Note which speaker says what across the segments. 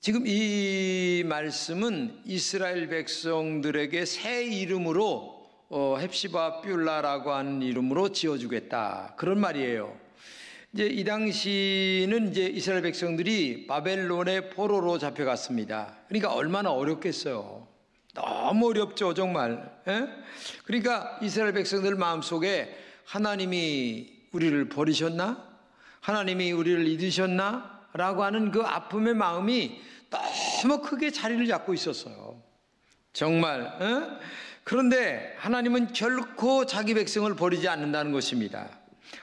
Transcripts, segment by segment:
Speaker 1: 지금 이 말씀은 이스라엘 백성들에게 새 이름으로 헵시바 뷸라라고 하는 이름으로 지어주겠다, 그런 말이에요. 이제 이 당시는 이제 이스라엘 백성들이 바벨론의 포로로 잡혀갔습니다. 그러니까 얼마나 어렵겠어요. 너무 어렵죠, 정말. 에? 그러니까 이스라엘 백성들 마음속에 하나님이 우리를 버리셨나? 하나님이 우리를 잊으셨나? 라고 하는 그 아픔의 마음이 너무 크게 자리를 잡고 있었어요. 정말. 에? 그런데 하나님은 결코 자기 백성을 버리지 않는다는 것입니다.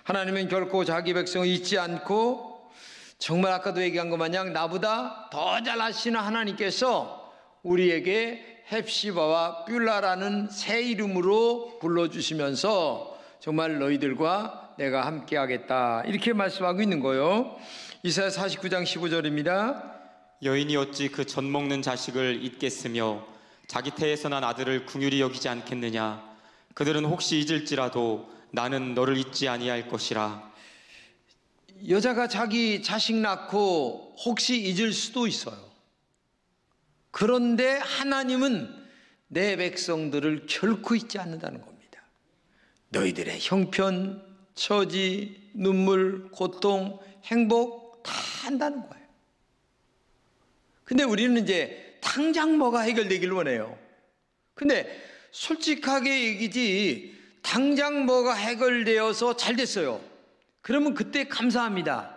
Speaker 1: 하나님은 결코 자기 백성을 잊지 않고, 정말 아까도 얘기한 것 마냥 나보다 더 잘하시는 하나님께서 우리에게 헵시바와 뷸라라는 새 이름으로 불러주시면서 정말 너희들과 내가 함께 하겠다, 이렇게 말씀하고 있는 거예요. 이사야 49장 15절입니다.
Speaker 2: 여인이 어찌 그 젖 먹는 자식을 잊겠으며 자기 태에서 난 아들을 긍휼히 여기지 않겠느냐. 그들은 혹시 잊을지라도 나는 너를 잊지 아니할 것이라.
Speaker 1: 여자가 자기 자식 낳고 혹시 잊을 수도 있어요. 그런데 하나님은 내 백성들을 결코 잊지 않는다는 겁니다. 너희들의 형편, 처지, 눈물, 고통, 행복 다 한다는 거예요. 근데 우리는 이제 당장 뭐가 해결되길 원해요. 근데 솔직하게 얘기지, 당장 뭐가 해결되어서 잘 됐어요. 그러면 그때 감사합니다.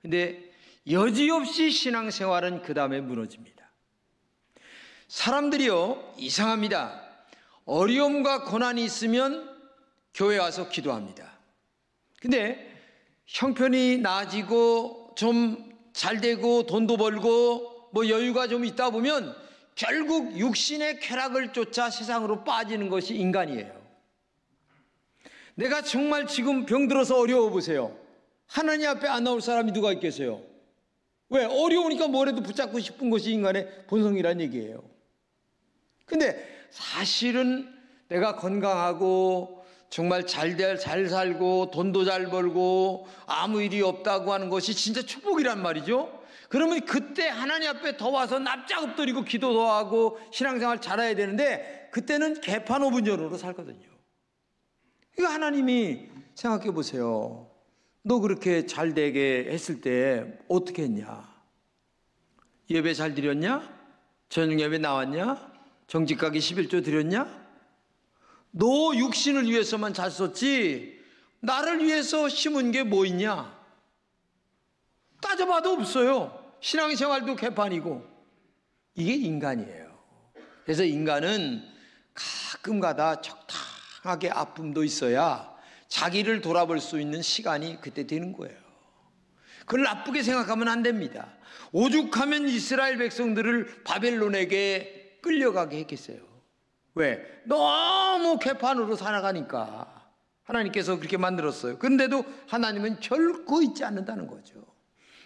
Speaker 1: 근데 여지없이 신앙생활은 그 다음에 무너집니다. 사람들이요, 이상합니다. 어려움과 고난이 있으면 교회 와서 기도합니다. 근데 형편이 나아지고 좀 잘 되고 돈도 벌고 뭐 여유가 좀 있다 보면 결국 육신의 쾌락을 쫓아 세상으로 빠지는 것이 인간이에요. 내가 정말 지금 병들어서 어려워 보세요. 하나님 앞에 안 나올 사람이 누가 있겠어요? 왜? 어려우니까 뭐라도 붙잡고 싶은 것이 인간의 본성이란 얘기예요. 근데 사실은 내가 건강하고 정말 잘 살고 돈도 잘 벌고 아무 일이 없다고 하는 것이 진짜 축복이란 말이죠. 그러면 그때 하나님 앞에 더 와서 납작 엎드리고 기도도 하고 신앙생활 잘해야 되는데, 그때는 개판오분전으로 살거든요. 이거 하나님이 생각해 보세요. 너 그렇게 잘 되게 했을 때 어떻게 했냐? 예배 잘 드렸냐? 저녁 예배 나왔냐? 정직 가기 11조 드렸냐? 너 육신을 위해서만 잘 썼지 나를 위해서 심은 게 뭐 있냐? 따져봐도 없어요. 신앙생활도 개판이고. 이게 인간이에요. 그래서 인간은 가끔가다 적당하게 아픔도 있어야 자기를 돌아볼 수 있는 시간이 그때 되는 거예요. 그걸 나쁘게 생각하면 안 됩니다. 오죽하면 이스라엘 백성들을 바벨론에게 끌려가게 했겠어요. 왜? 너무 개판으로 살아가니까 하나님께서 그렇게 만들었어요. 그런데도 하나님은 결코 잊지 않는다는 거죠.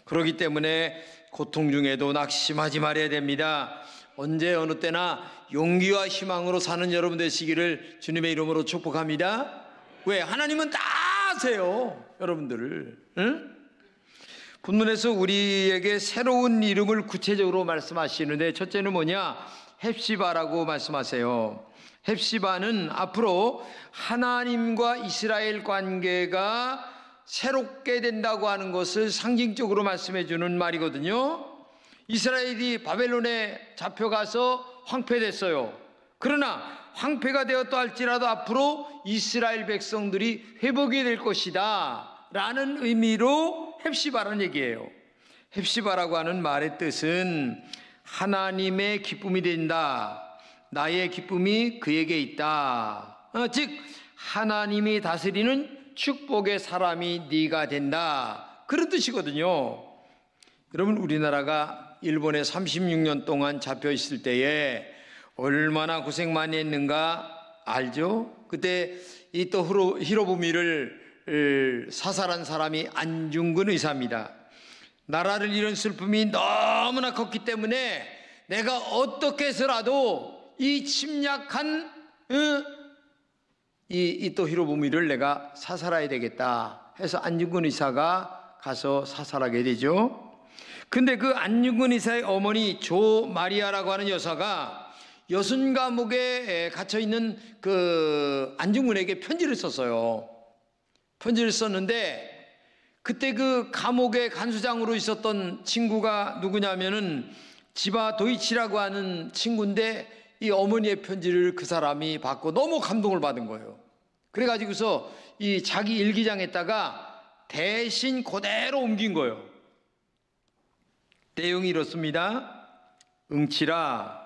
Speaker 1: 그렇기 때문에 고통 중에도 낙심하지 말아야 됩니다. 언제 어느 때나 용기와 희망으로 사는 여러분 되시기를 주님의 이름으로 축복합니다. 왜? 하나님은 다 아세요, 여러분들을. 응? 본문에서 우리에게 새로운 이름을 구체적으로 말씀하시는데, 첫째는 뭐냐? 헵시바라고 말씀하세요. 헵시바는 앞으로 하나님과 이스라엘 관계가 새롭게 된다고 하는 것을 상징적으로 말씀해 주는 말이거든요. 이스라엘이 바벨론에 잡혀가서 황폐됐어요. 그러나 황폐가 되었다 할지라도 앞으로 이스라엘 백성들이 회복이 될 것이다 라는 의미로 헵시바라는 얘기예요. 헵시바라고 하는 말의 뜻은 하나님의 기쁨이 된다, 나의 기쁨이 그에게 있다, 즉 하나님이 다스리는 축복의 사람이 네가 된다, 그런 뜻이거든요. 여러분, 우리나라가 일본에 36년 동안 잡혀 있을 때에 얼마나 고생 많이 했는가 알죠? 그때 이 또 히로부미를 사살한 사람이 안중근 의사입니다. 나라를 잃은 슬픔이 너무나 컸기 때문에 내가 어떻게 해서라도 이 침략한 이 또 히로부미를 내가 사살해야 되겠다 해서 안중근 의사가 가서 사살하게 되죠. 근데 그 안중근 의사의 어머니 조 마리아라고 하는 여사가 여순 감옥에 갇혀 있는 그 안중근에게 편지를 썼어요. 편지를 썼는데 그때 그 감옥의 간수장으로 있었던 친구가 누구냐면은 지바 도이치라고 하는 친구인데 이 어머니의 편지를 그 사람이 받고 너무 감동을 받은 거예요. 그래가지고서 이 자기 일기장에다가 대신 그대로 옮긴 거예요. 내용이 이렇습니다. 응치라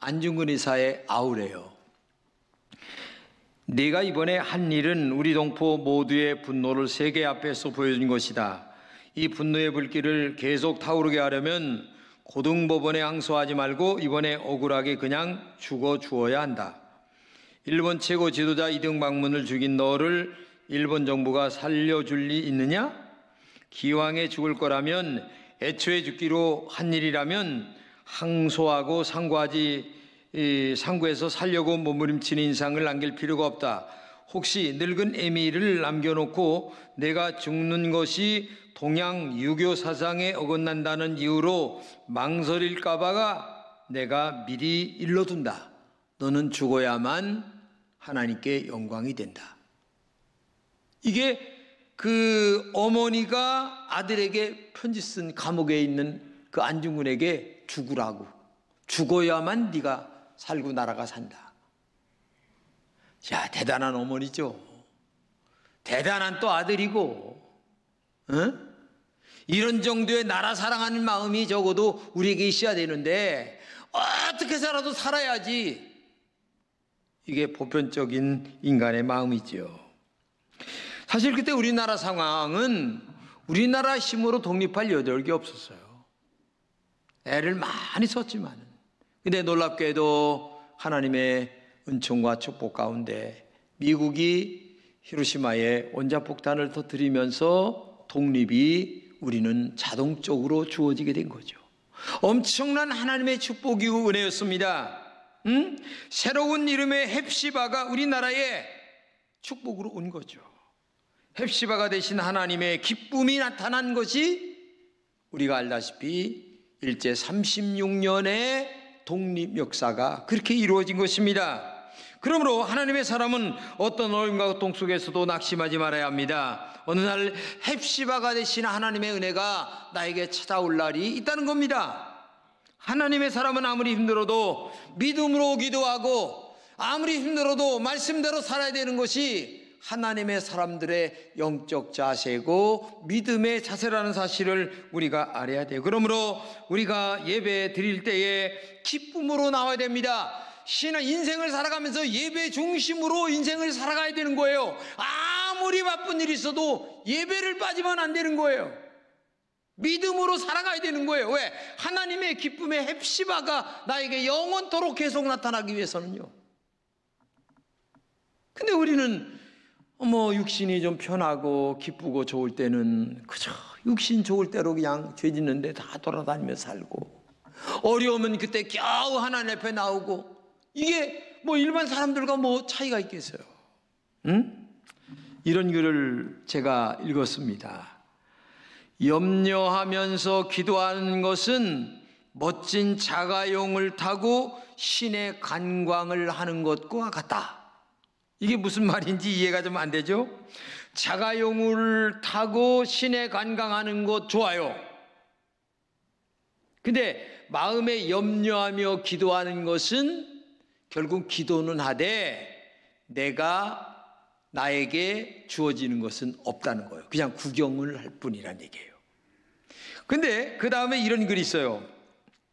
Speaker 1: 안중근 의사의 아우래요. 네가 이번에 한 일은 우리 동포 모두의 분노를 세계 앞에서 보여준 것이다. 이 분노의 불길을 계속 타오르게 하려면 고등법원에 항소하지 말고 이번에 억울하게 그냥 죽어 주어야 한다. 일본 최고 지도자 이등방문을 죽인 너를 일본 정부가 살려줄 리 있느냐? 기왕에 죽을 거라면 애초에 죽기로 한 일이라면 항소하고 상구해서 살려고 몸부림치는 인상을 남길 필요가 없다. 혹시 늙은 애미를 남겨놓고 내가 죽는 것이 동양 유교 사상에 어긋난다는 이유로 망설일까봐가 내가 미리 일러둔다. 너는 죽어야만 하나님께 영광이 된다. 이게 그 어머니가 아들에게 편지 쓴 감옥에 있는 그 안중근에게 죽으라고, 죽어야만 네가 살고 나라가 산다. 자, 대단한 어머니죠. 대단한 또 아들이고, 이런 정도의 나라 사랑하는 마음이 적어도 우리에게 있어야 되는데 어떻게 살아도 살아야지. 이게 보편적인 인간의 마음이죠. 사실 그때 우리나라 상황은 우리나라 힘으로 독립할 여력이 없었어요. 애를 많이 썼지만, 근데 놀랍게도 하나님의 은총과 축복 가운데 미국이 히로시마에 원자폭탄을 터뜨리면서 독립이 우리는 자동적으로 주어지게 된 거죠. 엄청난 하나님의 축복이고 은혜였습니다. 새로운 이름의 헵시바가 우리나라에 축복으로 온 거죠. 헵시바가 되신 하나님의 기쁨이 나타난 것이 우리가 알다시피 일제 36년의 독립 역사가 그렇게 이루어진 것입니다. 그러므로 하나님의 사람은 어떤 어려움과 고통 속에서도 낙심하지 말아야 합니다. 어느 날 헵시바가 되신 하나님의 은혜가 나에게 찾아올 날이 있다는 겁니다. 하나님의 사람은 아무리 힘들어도 믿음으로 기도하고 아무리 힘들어도 말씀대로 살아야 되는 것이 하나님의 사람들의 영적 자세고 믿음의 자세라는 사실을 우리가 알아야 돼요. 그러므로 우리가 예배 드릴 때에 기쁨으로 나와야 됩니다. 신은 인생을 살아가면서 예배 중심으로 인생을 살아가야 되는 거예요. 아무리 바쁜 일이 있어도 예배를 빠지면 안 되는 거예요. 믿음으로 살아가야 되는 거예요. 왜? 하나님의 기쁨의 헵시바가 나에게 영원토록 계속 나타나기 위해서는요. 근데 우리는 육신이 좀 편하고 기쁘고 좋을 때는 그저 육신 좋을 대로 그냥 죄 짓는데 다 돌아다니며 살고, 어려우면 그때 겨우 하나님 앞에 나오고, 이게 일반 사람들과 차이가 있겠어요? 이런 글을 제가 읽었습니다. 염려하면서 기도하는 것은 멋진 자가용을 타고 신의 관광을 하는 것과 같다. 이게 무슨 말인지 이해가 좀 안 되죠? 자가용을 타고 신에 관광하는 것 좋아요. 근데 마음에 염려하며 기도하는 것은 결국 기도는 하되 나에게 주어지는 것은 없다는 거예요. 그냥 구경을 할 뿐이란 얘기예요. 근데 그 다음에 이런 글이 있어요.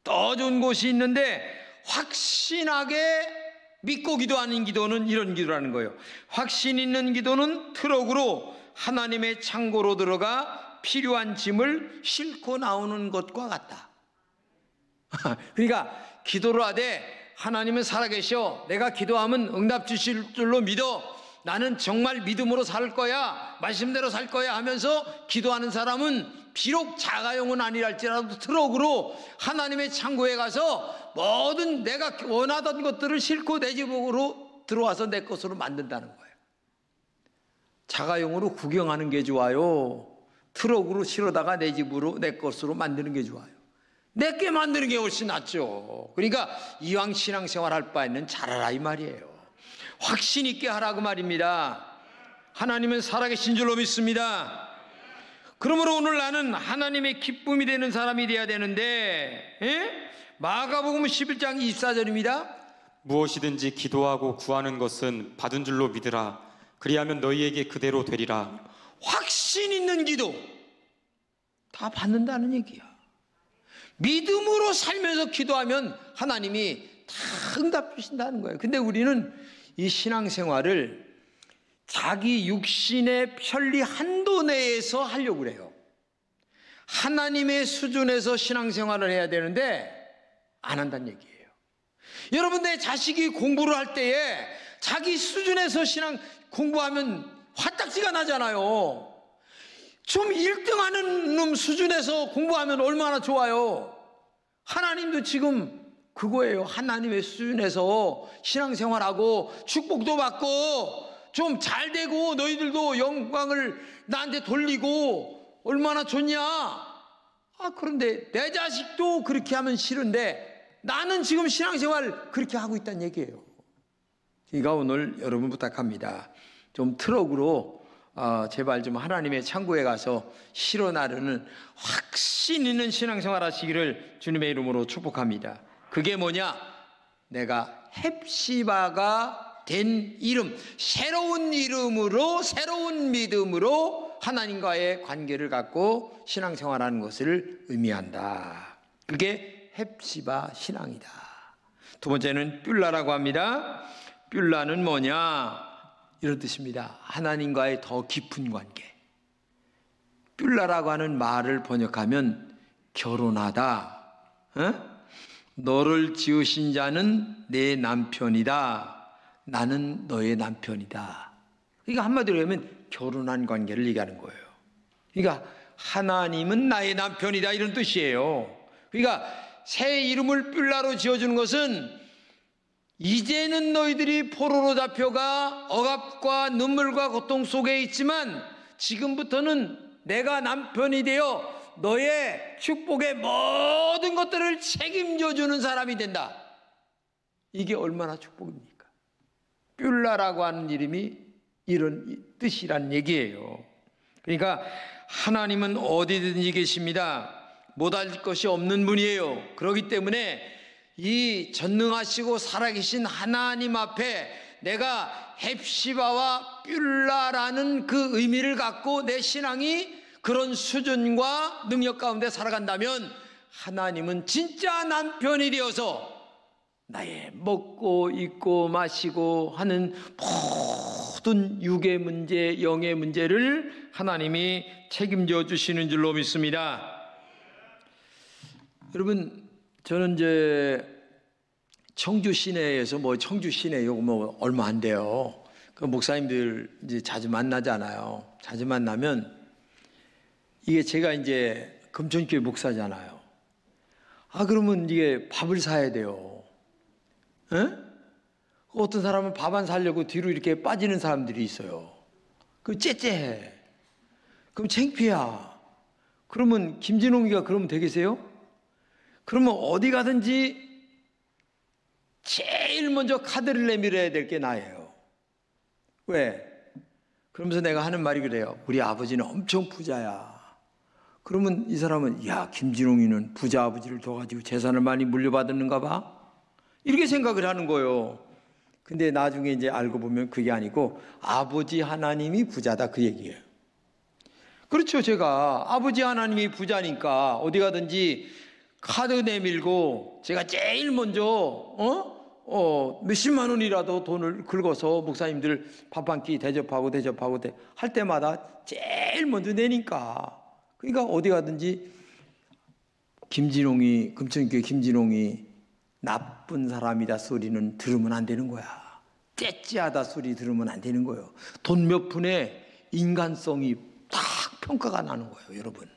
Speaker 1: 더 좋은 곳이 있는데 확신하게 믿고 기도하는 기도는 이런 기도라는 거예요. 확신 있는 기도는 트럭으로 하나님의 창고로 들어가 필요한 짐을 싣고 나오는 것과 같다. 그러니까 기도를 하되 하나님은 살아계셔, 내가 기도하면 응답 주실 줄로 믿어, 나는 정말 믿음으로 살 거야, 말씀대로 살 거야 하면서 기도하는 사람은 비록 자가용은 아니랄지라도 트럭으로 하나님의 창고에 가서 모든 내가 원하던 것들을 싣고 내 집으로 들어와서 내 것으로 만든다는 거예요. 자가용으로 구경하는 게 좋아요? 트럭으로 실어다가 내 집으로 내 것으로 만드는 게 좋아요. 내게 만드는 게 훨씬 낫죠. 그러니까 이왕 신앙생활 할 바에는 잘하라 이 말이에요. 확신 있게 하라고 말입니다. 하나님은 살아계신 줄로 믿습니다. 그러므로 오늘 나는 하나님의 기쁨이 되는 사람이 되어야 되는데, 마가복음 11장 24절입니다.
Speaker 2: 무엇이든지 기도하고 구하는 것은 받은 줄로 믿으라. 그리하면 너희에게 그대로 되리라.
Speaker 1: 확신 있는 기도 다 받는다는 얘기야. 믿음으로 살면서 기도하면 하나님이 다 응답 주신다는 거예요. 근데 우리는 이 신앙생활을 자기 육신의 편리 한도 내에서 하려고 그래요. 하나님의 수준에서 신앙생활을 해야 되는데 안 한다는 얘기예요. 여러분, 내 자식이 공부를 할 때에 자기 수준에서 신앙 공부하면 화딱지가 나잖아요. 좀 1등하는 놈 수준에서 공부하면 얼마나 좋아요. 하나님도 지금 그거예요. 하나님의 수준에서 신앙생활하고 축복도 받고 좀 잘 되고 너희들도 영광을 나한테 돌리고 얼마나 좋냐. 그런데 내 자식도 그렇게 하면 싫은데 나는 지금 신앙생활 그렇게 하고 있다는 얘기예요. 그러니까 오늘 여러분 부탁합니다. 좀 트럭으로 제발 좀 하나님의 창고에 가서 실어 나르는 확신 있는 신앙생활 하시기를 주님의 이름으로 축복합니다. 그게 뭐냐? 내가 헵시바가 된 이름, 새로운 이름으로, 새로운 믿음으로 하나님과의 관계를 갖고 신앙생활하는 것을 의미한다. 그게 헵시바 신앙이다. 두 번째는 뷸라라고 합니다. 뷸라는 뭐냐? 이런 뜻입니다. 하나님과의 더 깊은 관계. 뷸라라고 하는 말을 번역하면 결혼하다. 너를 지으신 자는 내 남편이다. 나는 너의 남편이다. 그러니까 한마디로 하면 결혼한 관계를 얘기하는 거예요. 그러니까 하나님은 나의 남편이다 이런 뜻이에요. 그러니까 새 이름을 뷸라로 지어주는 것은 이제는 너희들이 포로로 잡혀가 억압과 눈물과 고통 속에 있지만 지금부터는 내가 남편이 되어 너의 축복의 모든 것들을 책임져 주는 사람이 된다. 이게 얼마나 축복입니까? 뷸라라고 하는 이름이 이런 뜻이란 얘기예요. 그러니까 하나님은 어디든지 계십니다. 못할 것이 없는 분이에요. 그렇기 때문에 이 전능하시고 살아계신 하나님 앞에 내가 헵시바와 뷸라라는 그 의미를 갖고 내 신앙이 그런 수준과 능력 가운데 살아간다면 하나님은 진짜 남편이 되어서 나의 먹고 입고 마시고 하는 모든 육의 문제, 영의 문제를 하나님이 책임져 주시는 줄로 믿습니다. 여러분, 저는 이제 청주 시내에서 청주 시내 요거 얼마 안 돼요. 그 목사님들 이제 자주 만나잖아요. 자주 만나면 이게 제가 이제 금천교회 목사잖아요. 그러면 이게 밥을 사야 돼요. 어떤 사람은 밥 안 사려고 뒤로 이렇게 빠지는 사람들이 있어요. 그 째째해. 그럼 창피야. 그러면 김진홍이가 그러면 되겠어요? 그러면 어디 가든지 제일 먼저 카드를 내밀어야 될 게 나예요. 왜? 그러면서 내가 하는 말이 그래요. 우리 아버지는 엄청 부자야. 그러면 이 사람은 야, 김진홍이는 부자 아버지를 둬가지고 재산을 많이 물려받았는가 봐? 이렇게 생각을 하는 거예요. 근데 나중에 이제 알고 보면 그게 아니고 아버지 하나님이 부자다 그 얘기예요. 그렇죠. 제가 아버지 하나님이 부자니까 어디 가든지 카드 내밀고 제가 제일 먼저 몇십만 원이라도 돈을 긁어서 목사님들 밥 한 끼 대접하고 할 때마다 제일 먼저 내니까. 그러니까 어디 가든지 김진홍이, 금천교회 김진홍이 나쁜 사람이다 소리는 들으면 안 되는 거야. 째째하다 소리 들으면 안 되는 거예요. 돈 몇 푼에 인간성이 딱 평가가 나는 거예요, 여러분.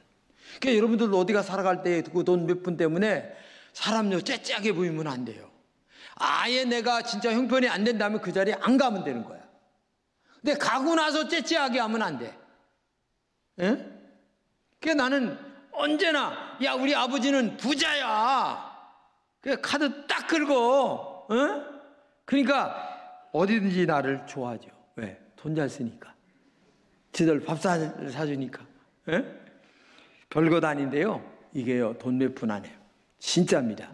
Speaker 1: 그러니까 여러분들도 어디가 살아갈 때 그 돈 몇 푼 때문에 사람요 째째하게 보이면 안 돼요. 아예 내가 진짜 형편이 안 된다면 그 자리에 안 가면 되는 거야. 근데 가고 나서 째째하게 하면 안 돼. 예? 그러니까 나는 언제나 야 우리 아버지는 부자야. 그 카드 딱 긁어. 그러니까 어디든지 나를 좋아하죠. 왜? 돈 잘 쓰니까. 지들 밥 사주니까. 별것 아닌데요. 이게요 돈 몇 푼 안 해요. 진짜입니다.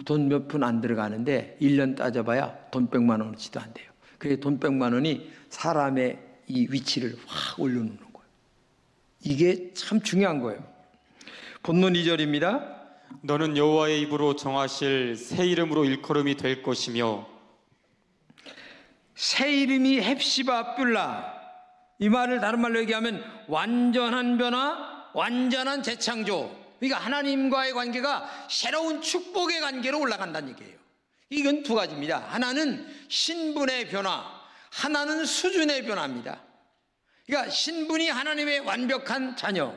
Speaker 1: 돈 몇 푼 안 들어가는데 1년 따져봐야 돈 100만 원어치도 안 돼요. 그게 돈 100만 원이 사람의 이 위치를 확 올려놓는 거예요. 이게 참 중요한 거예요. 본문 2절입니다.
Speaker 2: 너는 여호와의 입으로 정하실 새 이름으로 일컬음이 될 것이며
Speaker 1: 새 이름이 헵시바 뷸라. 이 말을 다른 말로 얘기하면 완전한 변화, 완전한 재창조. 그러니까 하나님과의 관계가 새로운 축복의 관계로 올라간다는 얘기예요. 이건 두 가지입니다. 하나는 신분의 변화, 하나는 수준의 변화입니다. 그러니까 신분이 하나님의 완벽한 자녀,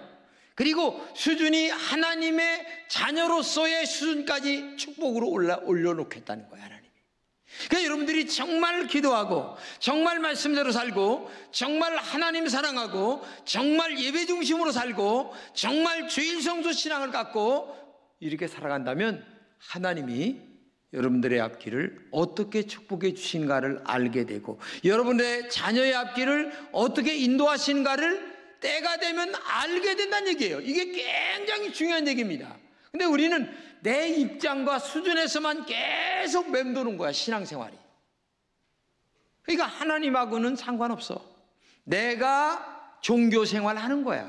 Speaker 1: 그리고 수준이 하나님의 자녀로서의 수준까지 축복으로 올려놓겠다는 거예요. 하나님이. 그러니까 여러분들이 정말 기도하고 정말 말씀대로 살고 정말 하나님 사랑하고 정말 예배 중심으로 살고 정말 주일 성수 신앙을 갖고 이렇게 살아간다면 하나님이 여러분들의 앞길을 어떻게 축복해 주신가를 알게 되고 여러분의 자녀의 앞길을 어떻게 인도하신가를 때가 되면 알게 된다는 얘기예요. 이게 굉장히 중요한 얘기입니다. 근데 우리는 내 입장과 수준에서만 계속 맴도는 거야, 신앙생활이. 그러니까 하나님하고는 상관없어. 내가 종교생활 하는 거야.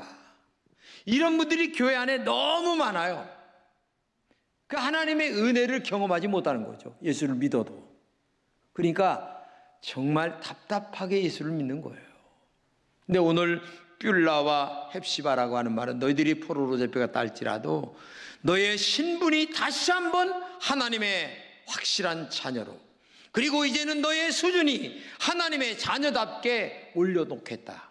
Speaker 1: 이런 분들이 교회 안에 너무 많아요. 그 하나님의 은혜를 경험하지 못하는 거죠. 예수를 믿어도. 그러니까 정말 답답하게 예수를 믿는 거예요. 근데 오늘 뷸라와 헵시바라고 하는 말은 너희들이 포로로 잡혀갔다 할지라도 너의 신분이 다시 한번 하나님의 확실한 자녀로, 그리고 이제는 너의 수준이 하나님의 자녀답게 올려놓겠다.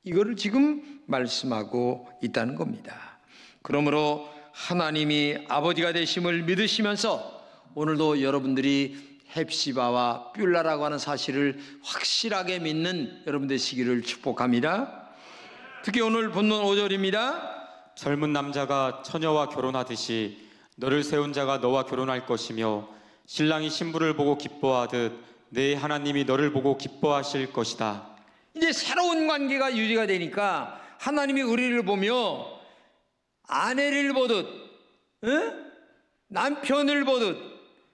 Speaker 1: 이거를 지금 말씀하고 있다는 겁니다. 그러므로 하나님이 아버지가 되심을 믿으시면서 오늘도 여러분들이 헵시바와 뷸라라고 하는 사실을 확실하게 믿는 여러분 되시기를 축복합니다. 특히 오늘 본문 5절입니다.
Speaker 2: 젊은 남자가 처녀와 결혼하듯이 너를 세운 자가 너와 결혼할 것이며 신랑이 신부를 보고 기뻐하듯 내 하나님이 너를 보고 기뻐하실 것이다.
Speaker 1: 이제 새로운 관계가 유지가 되니까 하나님이 우리를 보며 아내를 보듯 남편을 보듯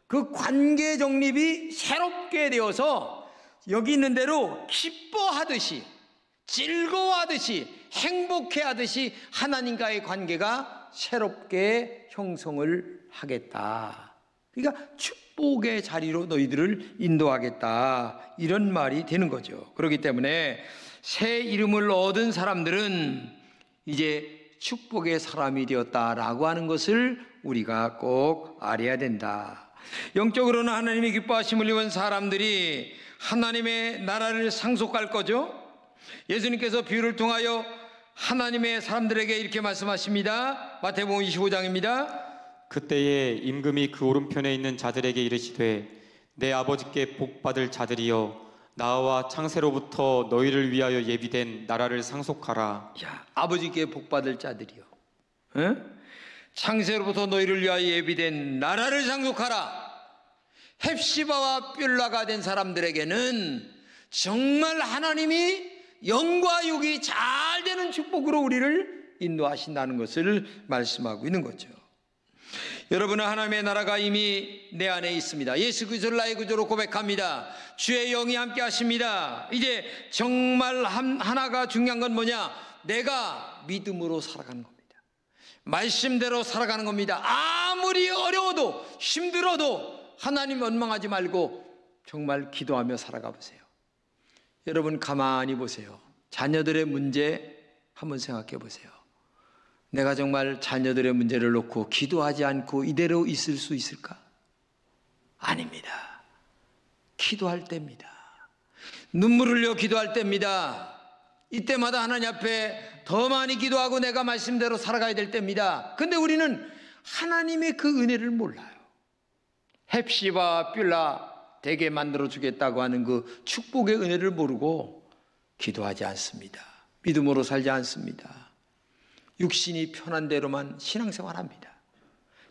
Speaker 1: 그 관계 정립이 새롭게 되어서 여기 있는 대로 기뻐하듯이 즐거워하듯이 행복해하듯이 하나님과의 관계가 새롭게 형성을 하겠다. 그러니까 축복의 자리로 너희들을 인도하겠다, 이런 말이 되는 거죠. 그렇기 때문에 새 이름을 얻은 사람들은 이제 축복의 사람이 되었다라고 하는 것을 우리가 꼭 알아야 된다. 영적으로는 하나님이 기뻐하심을 입은 사람들이 하나님의 나라를 상속할 거죠. 예수님께서 비유를 통하여 하나님의 사람들에게 이렇게 말씀하십니다. 마태복음 25장입니다.
Speaker 2: 그때에 임금이 그 오른편에 있는 자들에게 이르시되 내 아버지께 복받을 자들이여 나와 창세로부터 너희를 위하여 예비된 나라를 상속하라.
Speaker 1: 야, 아버지께 복받을 자들이여, 창세로부터 너희를 위하여 예비된 나라를 상속하라. 헵시바와 뷸라가 된 사람들에게는 정말 하나님이 영과 육이 잘 되는 축복으로 우리를 인도하신다는 것을 말씀하고 있는 거죠. 여러분은 하나님의 나라가 이미 내 안에 있습니다. 예수 그리스도를 나의 구주로 고백합니다. 주의 영이 함께 하십니다. 이제 정말 하나가 중요한 건 뭐냐? 내가 믿음으로 살아가는 겁니다. 말씀대로 살아가는 겁니다. 아무리 어려워도 힘들어도 하나님 원망하지 말고 정말 기도하며 살아가 보세요. 여러분 가만히 보세요. 자녀들의 문제 한번 생각해 보세요. 내가 정말 자녀들의 문제를 놓고 기도하지 않고 이대로 있을 수 있을까? 아닙니다. 기도할 때입니다. 눈물 흘려 기도할 때입니다. 이때마다 하나님 앞에 더 많이 기도하고 내가 말씀대로 살아가야 될 때입니다. 근데 우리는 하나님의 그 은혜를 몰라요. 헵시바 뷸라 되게 만들어 주겠다고 하는 그 축복의 은혜를 모르고 기도하지 않습니다. 믿음으로 살지 않습니다. 육신이 편한 대로만 신앙생활합니다.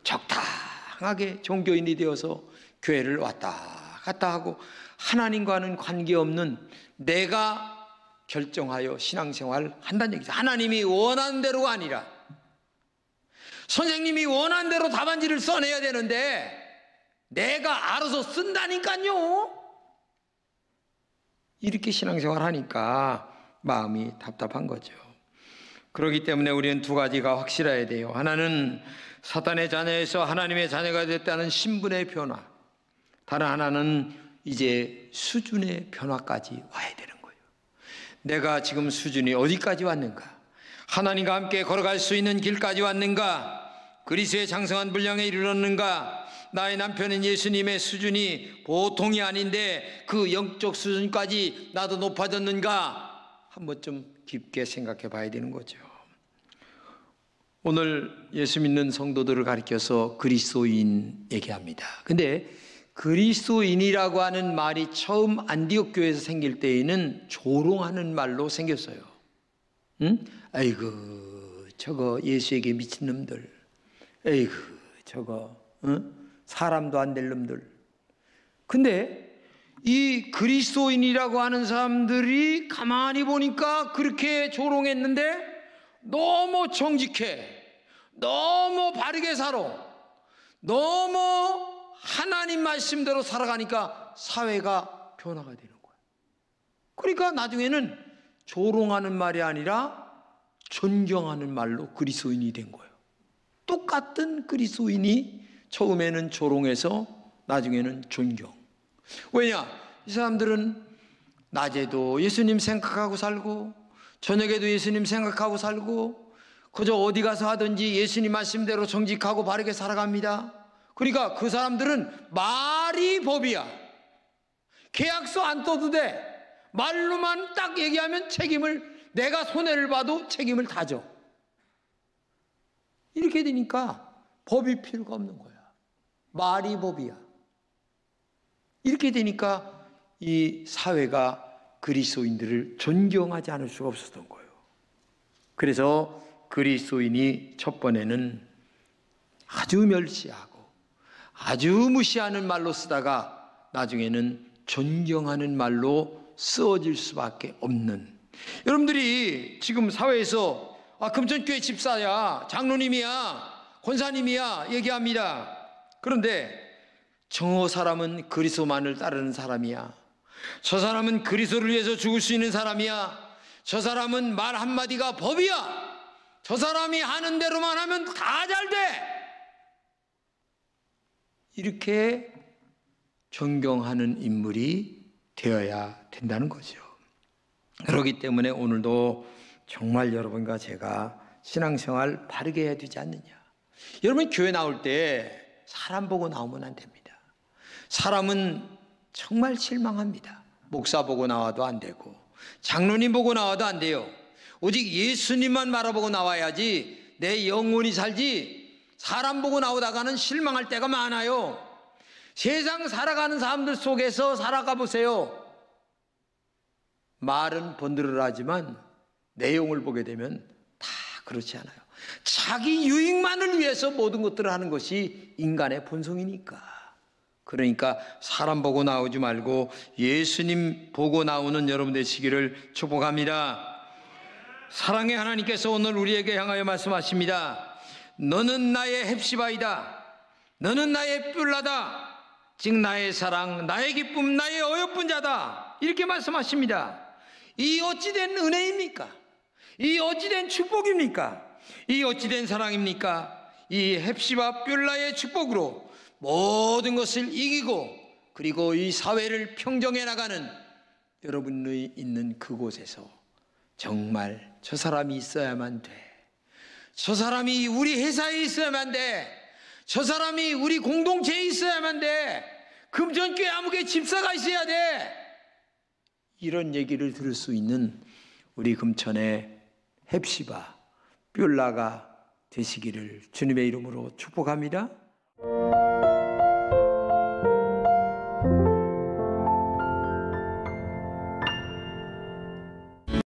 Speaker 1: 적당하게 종교인이 되어서 교회를 왔다 갔다 하고 하나님과는 관계없는 내가 결정하여 신앙생활을 한다는 얘기죠. 하나님이 원하는 대로가 아니라 선생님이 원하는 대로 답안지를 써내야 되는데 내가 알아서 쓴다니까요. 이렇게 신앙생활 하니까 마음이 답답한 거죠. 그렇기 때문에 우리는 두 가지가 확실해야 돼요. 하나는 사탄의 자녀에서 하나님의 자녀가 됐다는 신분의 변화, 다른 하나는 이제 수준의 변화까지 와야 되는 거예요. 내가 지금 수준이 어디까지 왔는가? 하나님과 함께 걸어갈 수 있는 길까지 왔는가? 그리스도의 장성한 분량에 이르렀는가? 나의 남편은 예수님의 수준이 보통이 아닌데 그 영적 수준까지 나도 높아졌는가? 한번 좀 깊게 생각해 봐야 되는 거죠. 오늘 예수 믿는 성도들을 가리켜서 그리스도인 얘기합니다. 근데 그리스도인이라고 하는 말이 처음 안디옥 교회에서 생길 때에는 조롱하는 말로 생겼어요. 응? 아이고 저거 예수에게 미친 놈들, 아이고 저거 사람도 안 될 놈들. 근데 이 그리스도인이라고 하는 사람들이 가만히 보니까 그렇게 조롱했는데 너무 정직해, 너무 바르게 살아, 너무 하나님 말씀대로 살아가니까 사회가 변화가 되는 거예요. 그러니까 나중에는 조롱하는 말이 아니라 존경하는 말로 그리스도인이 된 거예요. 똑같은 그리스도인이 처음에는 조롱해서 나중에는 존경. 왜냐? 이 사람들은 낮에도 예수님 생각하고 살고 저녁에도 예수님 생각하고 살고 그저 어디 가서 하든지 예수님 말씀대로 정직하고 바르게 살아갑니다. 그러니까 그 사람들은 말이 법이야. 계약서 안 써도 돼. 말로만 딱 얘기하면 책임을, 내가 손해를 봐도 책임을 다 져. 이렇게 되니까 법이 필요가 없는 거야. 말이 법이야. 이렇게 되니까 이 사회가 그리스도인들을 존경하지 않을 수가 없었던 거예요. 그래서 그리스도인이 첫 번에는 아주 멸시하고 아주 무시하는 말로 쓰다가 나중에는 존경하는 말로 쓰어질 수밖에 없는, 여러분들이 지금 사회에서 금천교회 집사야, 장로님이야, 권사님이야 얘기합니다. 그런데 저 사람은 그리스도만을 따르는 사람이야, 저 사람은 그리스도를 위해서 죽을 수 있는 사람이야, 저 사람은 말 한마디가 법이야, 저 사람이 하는 대로만 하면 다 잘 돼, 이렇게 존경하는 인물이 되어야 된다는 거죠. 그렇기 때문에 오늘도 정말 여러분과 제가 신앙생활 바르게 해야 되지 않느냐. 여러분 교회 나올 때 사람 보고 나오면 안 됩니다. 사람은 정말 실망합니다. 목사 보고 나와도 안 되고 장로님 보고 나와도 안 돼요. 오직 예수님만 바라보고 나와야지 내 영혼이 살지, 사람 보고 나오다가는 실망할 때가 많아요. 세상 살아가는 사람들 속에서 살아가 보세요. 말은 번들어하지만 내용을 보게 되면 다 그렇지 않아요. 자기 유익만을 위해서 모든 것들을 하는 것이 인간의 본성이니까. 그러니까 사람 보고 나오지 말고 예수님 보고 나오는 여러분 되시기를 축복합니다. 사랑의 하나님께서 오늘 우리에게 향하여 말씀하십니다. 너는 나의 헵시바이다. 너는 나의 뿔라다. 즉 나의 사랑, 나의 기쁨, 나의 어여쁜 자다. 이렇게 말씀하십니다. 이 어찌된 은혜입니까? 이 어찌된 축복입니까? 이 어찌된 사랑입니까? 이 헵시바 뿔라의 축복으로 모든 것을 이기고 그리고 이 사회를 평정해 나가는 여러분이 있는 그곳에서 정말 저 사람이 있어야만 돼. 저 사람이 우리 회사에 있어야만 돼. 저 사람이 우리 공동체에 있어야만 돼. 금전교회 아무개 집사가 있어야 돼. 이런 얘기를 들을 수 있는 우리 금천의 헵시바 뿔라가 되시기를 주님의 이름으로 축복합니다.